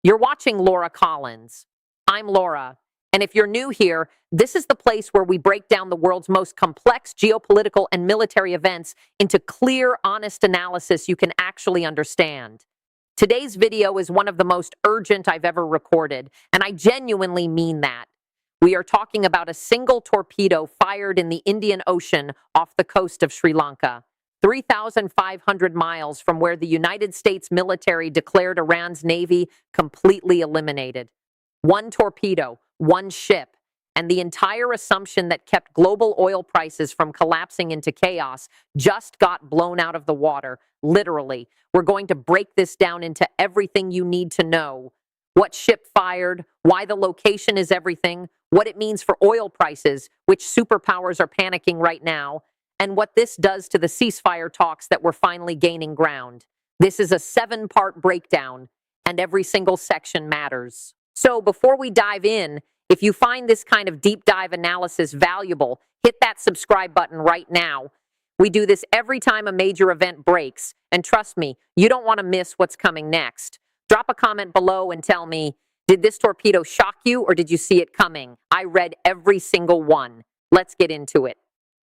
You're watching Laura Collins. I'm Laura, and if you're new here, this is the place where we break down the world's most complex geopolitical and military events into clear, honest analysis you can actually understand. Today's video is one of the most urgent I've ever recorded, and I genuinely mean that. We are talking about a single torpedo fired in the Indian Ocean off the coast of Sri Lanka, 3,500 miles from where the United States military declared Iran's navy completely eliminated. One torpedo, one ship, and the entire assumption that kept global oil prices from collapsing into chaos just got blown out of the water, literally. We're going to break this down into everything you need to know. What ship fired, why the location is everything, what it means for oil prices, which superpowers are panicking right now, and what this does to the ceasefire talks that were finally gaining ground. This is a 7-part breakdown, and every single section matters. So before we dive in, if you find this kind of deep dive analysis valuable, hit that subscribe button right now. We do this every time a major event breaks, and trust me, you don't want to miss what's coming next. Drop a comment below and tell me, did this torpedo shock you or did you see it coming? I read every single one. Let's get into it.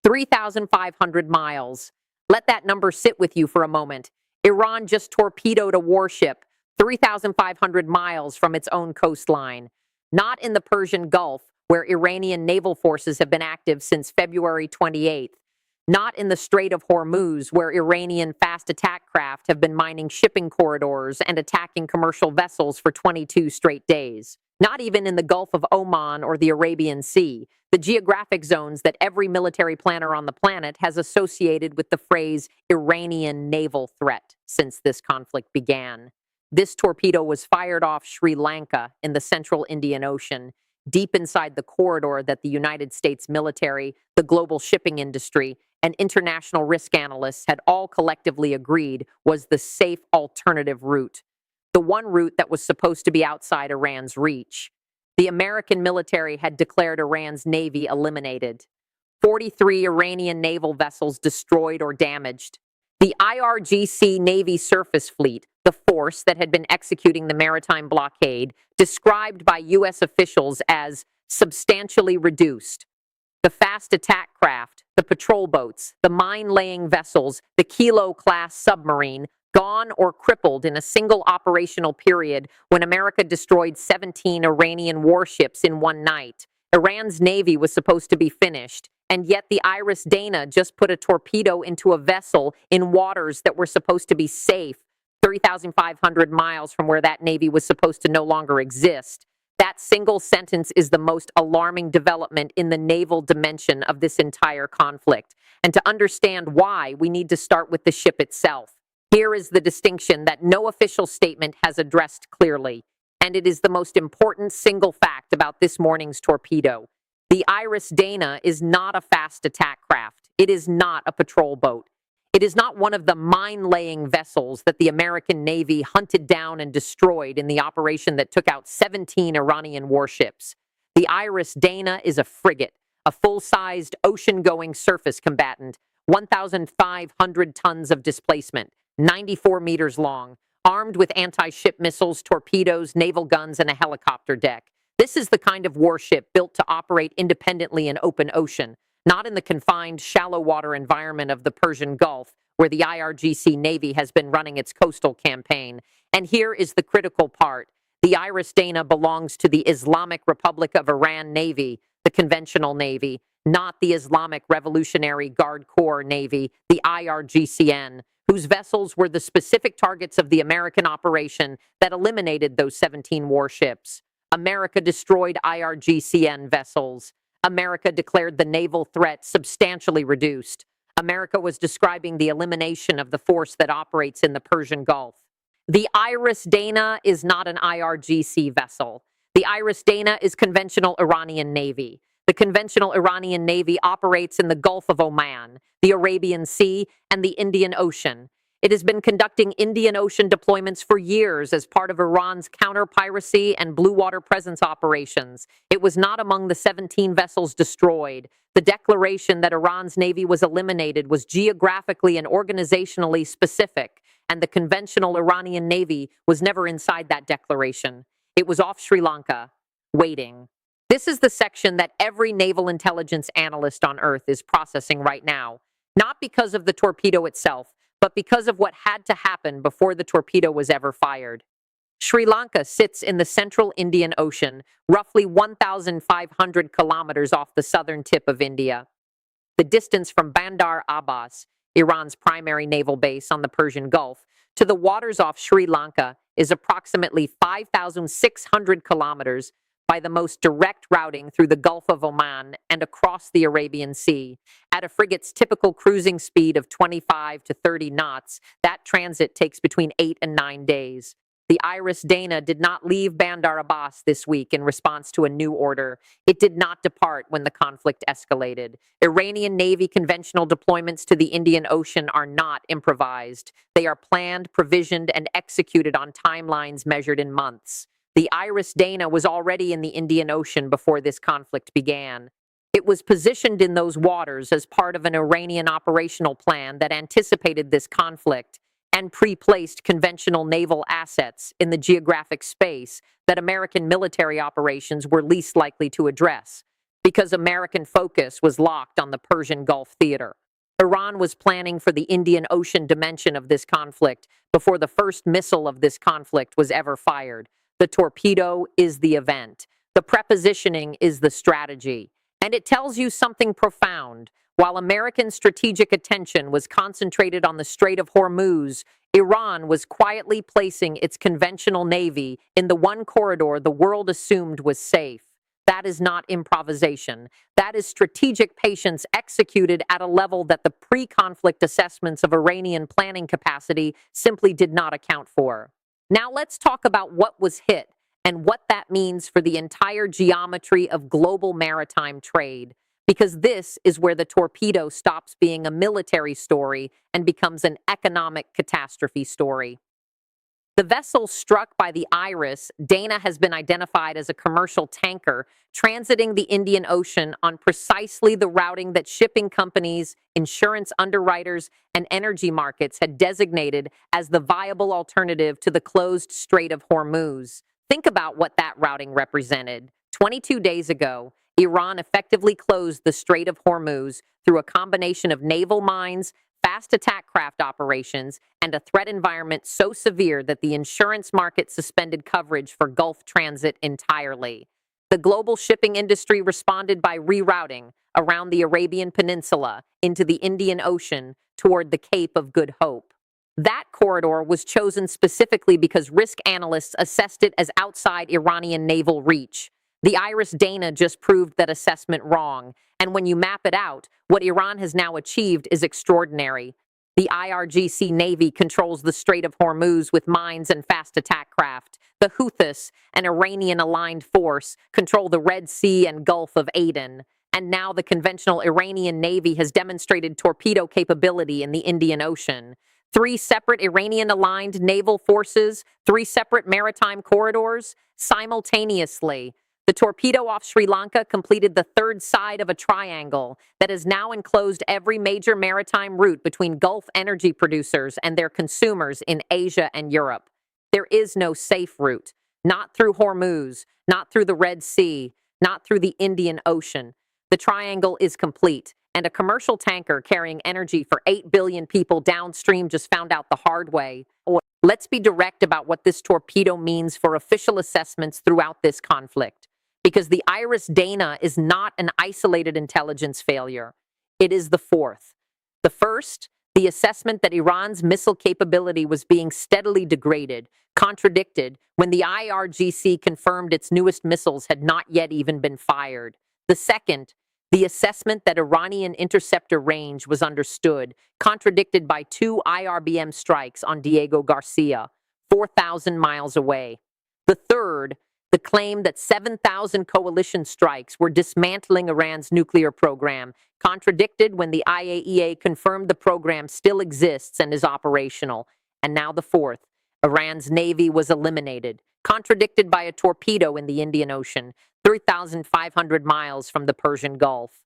3,500 miles. Let that number sit with you for a moment. Iran just torpedoed a warship 3,500 miles from its own coastline. Not in the Persian Gulf, where Iranian naval forces have been active since February 28th. Not in the Strait of Hormuz, where Iranian fast attack craft have been mining shipping corridors and attacking commercial vessels for 22 straight days. Not even in the Gulf of Oman or the Arabian Sea, the geographic zones that every military planner on the planet has associated with the phrase Iranian naval threat since this conflict began. This torpedo was fired off Sri Lanka in the central Indian Ocean, deep inside the corridor that the United States military, the global shipping industry, and international risk analysts had all collectively agreed was the safe alternative route. The one route that was supposed to be outside Iran's reach. The American military had declared Iran's navy eliminated. 43 Iranian naval vessels destroyed or damaged. The IRGC Navy surface fleet, the force that had been executing the maritime blockade, described by U.S. officials as substantially reduced. The fast attack craft, the patrol boats, the mine-laying vessels, the Kilo-class submarine, gone or crippled in a single operational period when America destroyed 17 Iranian warships in one night. Iran's navy was supposed to be finished, and yet the Iris Dana just put a torpedo into a vessel in waters that were supposed to be safe, 3,500 miles from where that navy was supposed to no longer exist. That single sentence is the most alarming development in the naval dimension of this entire conflict. And to understand why, we need to start with the ship itself. Here is the distinction that no official statement has addressed clearly, and it is the most important single fact about this morning's torpedo. The Iris Dana is not a fast attack craft. It is not a patrol boat. It is not one of the mine-laying vessels that the American Navy hunted down and destroyed in the operation that took out 17 Iranian warships. The Iris Dana is a frigate, a full-sized ocean-going surface combatant, 1,500 tons of displacement, 94 meters long, armed with anti-ship missiles, torpedoes, naval guns, and a helicopter deck. This is the kind of warship built to operate independently in open ocean, not in the confined, shallow water environment of the Persian Gulf, where the IRGC Navy has been running its coastal campaign. And here is the critical part. The Iris Dana belongs to the Islamic Republic of Iran Navy, the conventional Navy, not the Islamic Revolutionary Guard Corps Navy, the IRGCN, whose vessels were the specific targets of the American operation that eliminated those 17 warships. America destroyed IRGCN vessels. America declared the naval threat substantially reduced. America was describing the elimination of the force that operates in the Persian Gulf. The Iris Dana is not an IRGC vessel. The Iris Dana is conventional Iranian Navy. The conventional Iranian Navy operates in the Gulf of Oman, the Arabian Sea, and the Indian Ocean. It has been conducting Indian Ocean deployments for years as part of Iran's counter-piracy and blue water presence operations. It was not among the 17 vessels destroyed. The declaration that Iran's navy was eliminated was geographically and organizationally specific, and the conventional Iranian Navy was never inside that declaration. It was off Sri Lanka, waiting. This is the section that every naval intelligence analyst on Earth is processing right now, not because of the torpedo itself, but because of what had to happen before the torpedo was ever fired. Sri Lanka sits in the central Indian Ocean, roughly 1,500 kilometers off the southern tip of India. The distance from Bandar Abbas, Iran's primary naval base on the Persian Gulf, to the waters off Sri Lanka is approximately 5,600 kilometers by the most direct routing through the Gulf of Oman and across the Arabian Sea. At a frigate's typical cruising speed of 25 to 30 knots, that transit takes between 8 and 9 days. The Iris Dana did not leave Bandar Abbas this week in response to a new order. It did not depart when the conflict escalated. Iranian Navy conventional deployments to the Indian Ocean are not improvised. They are planned, provisioned, and executed on timelines measured in months. The Iris Dana was already in the Indian Ocean before this conflict began. It was positioned in those waters as part of an Iranian operational plan that anticipated this conflict and pre-placed conventional naval assets in the geographic space that American military operations were least likely to address, because American focus was locked on the Persian Gulf theater. Iran was planning for the Indian Ocean dimension of this conflict before the first missile of this conflict was ever fired. The torpedo is the event. The prepositioning is the strategy. And it tells you something profound. While American strategic attention was concentrated on the Strait of Hormuz, Iran was quietly placing its conventional navy in the one corridor the world assumed was safe. That is not improvisation. That is strategic patience executed at a level that the pre-conflict assessments of Iranian planning capacity simply did not account for. Now let's talk about what was hit and what that means for the entire geometry of global maritime trade, because this is where the torpedo stops being a military story and becomes an economic catastrophe story. The vessel struck by the Iris Dana has been identified as a commercial tanker transiting the Indian Ocean on precisely the routing that shipping companies, insurance underwriters, and energy markets had designated as the viable alternative to the closed Strait of Hormuz. Think about what that routing represented. 22 days ago, Iran effectively closed the Strait of Hormuz through a combination of naval mines, fast attack craft operations, and a threat environment so severe that the insurance market suspended coverage for Gulf transit entirely. The global shipping industry responded by rerouting around the Arabian Peninsula into the Indian Ocean toward the Cape of Good Hope. That corridor was chosen specifically because risk analysts assessed it as outside Iranian naval reach. The Iris Dana just proved that assessment wrong, and when you map it out, what Iran has now achieved is extraordinary. The IRGC Navy controls the Strait of Hormuz with mines and fast attack craft. The Houthis, an Iranian-aligned force, control the Red Sea and Gulf of Aden. And now the conventional Iranian Navy has demonstrated torpedo capability in the Indian Ocean. 3 separate Iranian-aligned naval forces, 3 separate maritime corridors, simultaneously. The torpedo off Sri Lanka completed the third side of a triangle that has now enclosed every major maritime route between Gulf energy producers and their consumers in Asia and Europe. There is no safe route, not through Hormuz, not through the Red Sea, not through the Indian Ocean. The triangle is complete, and a commercial tanker carrying energy for 8 billion people downstream just found out the hard way. Let's be direct about what this torpedo means for official assessments throughout this conflict. Because the Iris Dana is not an isolated intelligence failure. It is the fourth. The first, the assessment that Iran's missile capability was being steadily degraded, contradicted when the IRGC confirmed its newest missiles had not yet even been fired. The second, the assessment that Iranian interceptor range was understood, contradicted by 2 IRBM strikes on Diego Garcia, 4,000 miles away. The third, the claim that 7,000 coalition strikes were dismantling Iran's nuclear program, contradicted when the IAEA confirmed the program still exists and is operational. And now the fourth, Iran's navy was eliminated, contradicted by a torpedo in the Indian Ocean, 3,500 miles from the Persian Gulf.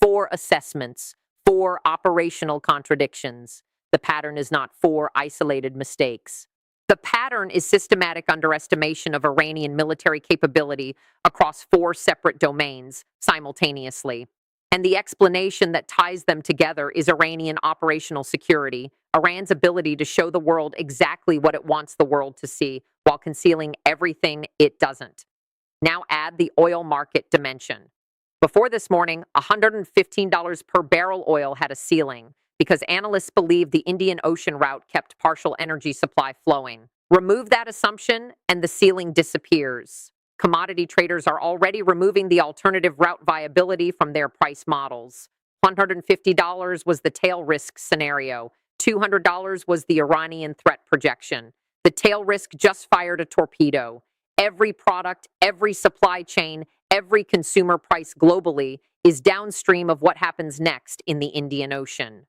4 assessments, 4 operational contradictions. the pattern is not four isolated mistakes. The pattern is systematic underestimation of Iranian military capability across four separate domains simultaneously. And the explanation that ties them together is Iranian operational security, Iran's ability to show the world exactly what it wants the world to see while concealing everything it doesn't. Now add the oil market dimension. Before this morning, $115 per barrel oil had a ceiling because analysts believed the Indian Ocean route kept partial energy supply flowing. Remove that assumption and the ceiling disappears. Commodity traders are already removing the alternative route viability from their price models. $150 was the tail risk scenario. $200 was the Iranian threat projection. The tail risk just fired a torpedo. Every product, every supply chain, every consumer price globally is downstream of what happens next in the Indian Ocean.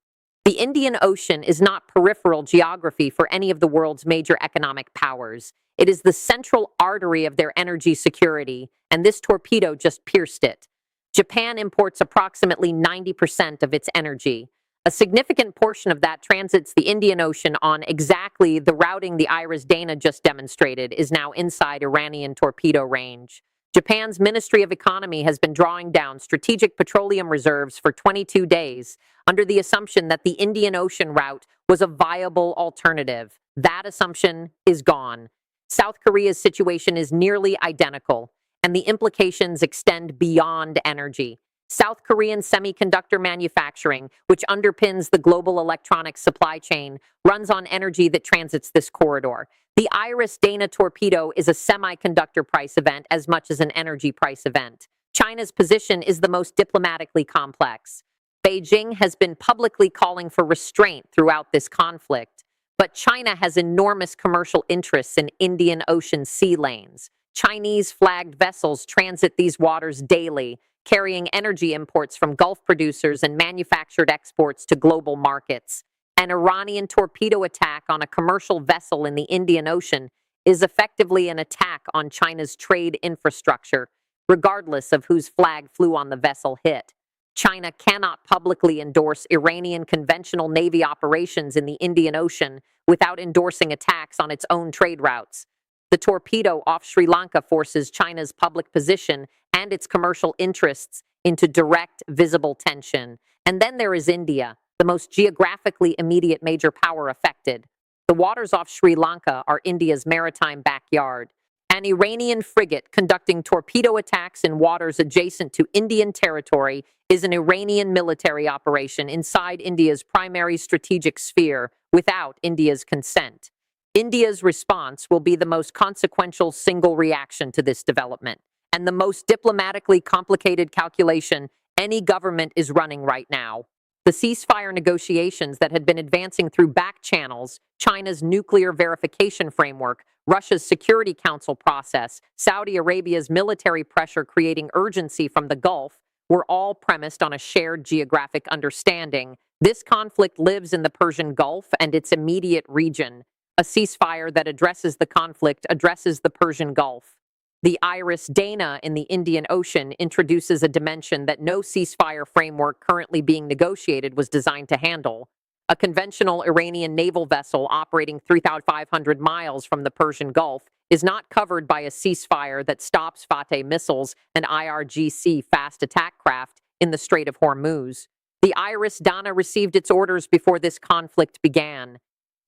The Indian Ocean is not peripheral geography for any of the world's major economic powers. It is the central artery of their energy security, and this torpedo just pierced it. Japan imports approximately 90% of its energy. A significant portion of that transits the Indian Ocean on exactly the routing the Iris Dana just demonstrated is now inside Iranian torpedo range. Japan's Ministry of Economy has been drawing down strategic petroleum reserves for 22 days under the assumption that the Indian Ocean route was a viable alternative. That assumption is gone. South Korea's situation is nearly identical, and the implications extend beyond energy. South Korean semiconductor manufacturing, which underpins the global electronics supply chain, runs on energy that transits this corridor. The Iris Dana torpedo is a semiconductor price event as much as an energy price event. China's position is the most diplomatically complex. Beijing has been publicly calling for restraint throughout this conflict, but China has enormous commercial interests in Indian Ocean sea lanes. Chinese flagged vessels transit these waters daily, carrying energy imports from Gulf producers and manufactured exports to global markets. An Iranian torpedo attack on a commercial vessel in the Indian Ocean is effectively an attack on China's trade infrastructure, regardless of whose flag flew on the vessel hit. China cannot publicly endorse Iranian conventional Navy operations in the Indian Ocean without endorsing attacks on its own trade routes. The torpedo off Sri Lanka forces China's public position and its commercial interests into direct, visible tension. And then there is India, the most geographically immediate major power affected. The waters off Sri Lanka are India's maritime backyard. An Iranian frigate conducting torpedo attacks in waters adjacent to Indian territory is an Iranian military operation inside India's primary strategic sphere without India's consent. India's response will be the most consequential single reaction to this development and the most diplomatically complicated calculation any government is running right now. The ceasefire negotiations that had been advancing through back channels, China's nuclear verification framework, Russia's Security Council process, Saudi Arabia's military pressure creating urgency from the Gulf, were all premised on a shared geographic understanding. This conflict lives in the Persian Gulf and its immediate region. A ceasefire that addresses the conflict addresses the Persian Gulf. The Iris Dana in the Indian Ocean introduces a dimension that no ceasefire framework currently being negotiated was designed to handle. A conventional Iranian naval vessel operating 3,500 miles from the Persian Gulf is not covered by a ceasefire that stops Fateh missiles and IRGC fast attack craft in the Strait of Hormuz. The Iris Dana received its orders before this conflict began.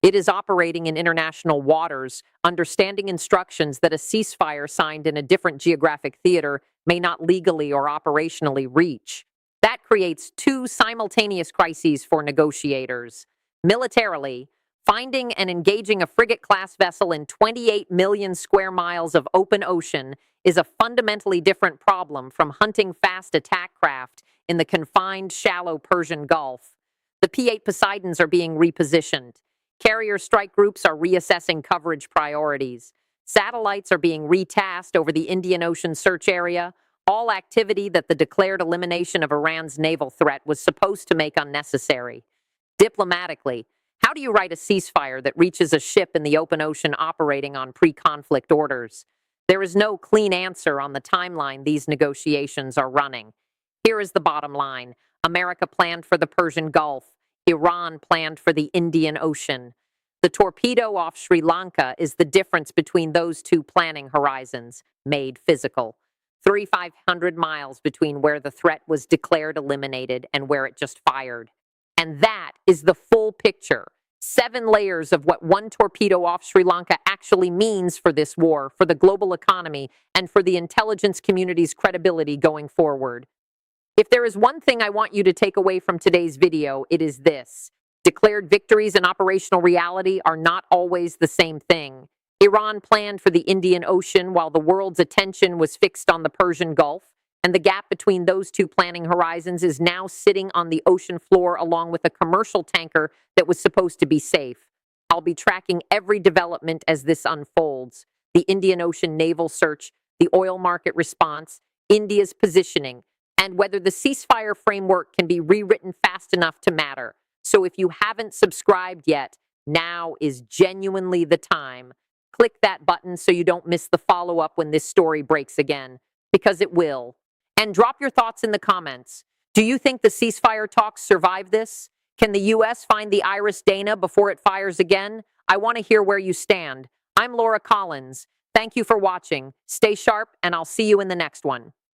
It is operating in international waters, understanding instructions that a ceasefire signed in a different geographic theater may not legally or operationally reach. That creates two simultaneous crises for negotiators. Militarily, finding and engaging a frigate-class vessel in 28 million square miles of open ocean is a fundamentally different problem from hunting fast attack craft in the confined, shallow Persian Gulf. The P-8 Poseidons are being repositioned. Carrier strike groups are reassessing coverage priorities. Satellites are being retasked over the Indian Ocean search area, all activity that the declared elimination of Iran's naval threat was supposed to make unnecessary. Diplomatically, how do you write a ceasefire that reaches a ship in the open ocean operating on pre-conflict orders? There is no clean answer on the timeline these negotiations are running. Here is the bottom line. America planned for the Persian Gulf. Iran planned for the Indian Ocean. The torpedo off Sri Lanka is the difference between those two planning horizons, made physical. 3,500 miles between where the threat was declared eliminated and where it just fired. And that is the full picture. 7 layers of what one torpedo off Sri Lanka actually means for this war, for the global economy, and for the intelligence community's credibility going forward. If there is one thing I want you to take away from today's video, it is this. Declared victories and operational reality are not always the same thing. Iran planned for the Indian Ocean while the world's attention was fixed on the Persian Gulf, and the gap between those two planning horizons is now sitting on the ocean floor along with a commercial tanker that was supposed to be safe. I'll be tracking every development as this unfolds. The Indian Ocean naval search, the oil market response, India's positioning, and whether the ceasefire framework can be rewritten fast enough to matter. So if you haven't subscribed yet, now is genuinely the time. Click that button so you don't miss the follow-up when this story breaks again, because it will. And drop your thoughts in the comments. Do you think the ceasefire talks survive this? Can the U.S. find the Iris Dana before it fires again? I want to hear where you stand. I'm Laura Collins. Thank you for watching. Stay sharp, and I'll see you in the next one.